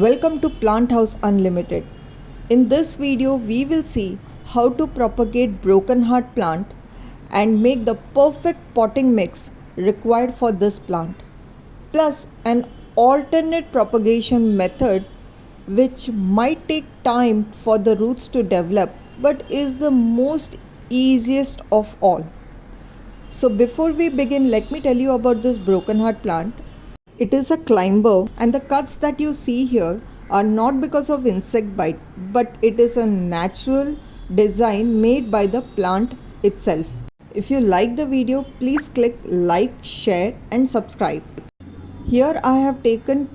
Welcome to Plant House Unlimited. In this video, we will see how to propagate broken heart plant and make the perfect potting mix required for this plant, plus an alternate propagation method which might take time for the roots to develop but is the most easiest of all. So before we begin, let me tell you about this broken heart plant. It is a climber, and the cuts that you see here are not because of insect bite, but it is a natural design made by the plant itself. If you like the video, please click like, share and subscribe. Here I have taken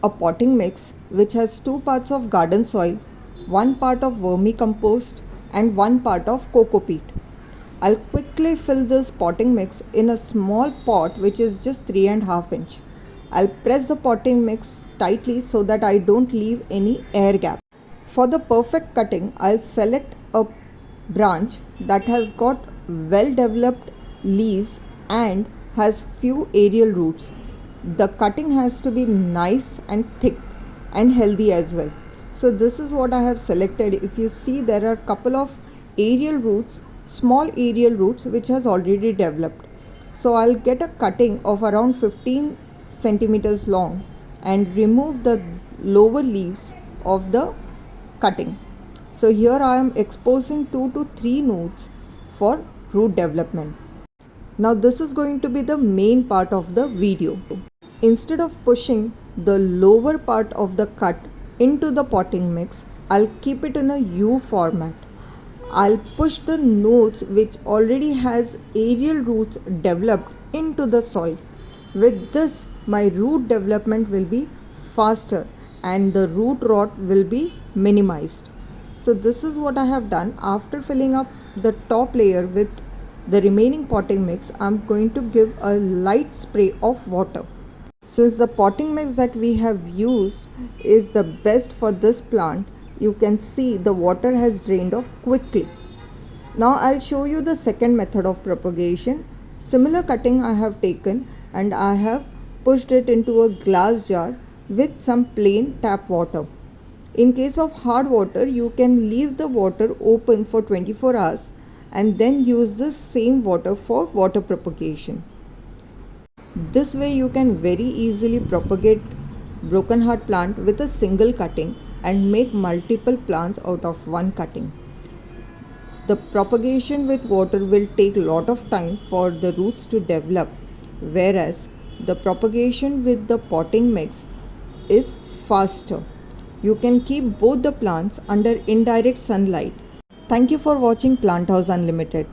a potting mix which has 2 parts of garden soil, 1 part of vermicompost and 1 part of cocopeat. I'll quickly fill this potting mix in a small pot which is just 3.5 inch. I'll press the potting mix tightly so that I don't leave any air gap. For the perfect cutting, I'll select a branch that has got well developed leaves and has few aerial roots. The cutting has to be nice and thick and healthy as well. So this is what I have selected. If you see, there are a couple of aerial roots, small aerial roots which has already developed. So I'll get a cutting of around 15 centimeters long and remove the lower leaves of the cutting. So here I am exposing 2 to 3 nodes for root development. Now this is going to be the main part of the video. Instead of pushing the lower part of the cut into the potting mix, I'll keep it in a U format. I'll push the nodes which already has aerial roots developed into the soil. With this, my root development will be faster and the root rot will be minimized. So this is what I have done. After filling up the top layer with the remaining potting mix, I'm going to give a light spray of water. Since the potting mix that we have used is the best for this plant, you can see the water has drained off quickly. Now I'll show you the second method of propagation. Similar cutting I have taken and I have pushed it into a glass jar with some plain tap water. In case of hard water, you can leave the water open for 24 hours and then use the same water for water propagation. This way you can very easily propagate broken heart plant with a single cutting and make multiple plants out of one cutting. The propagation with water will take a lot of time for the roots to develop, whereas the propagation with the potting mix is faster. You can keep both the plants under indirect sunlight. Thank you for watching Plant House Unlimited.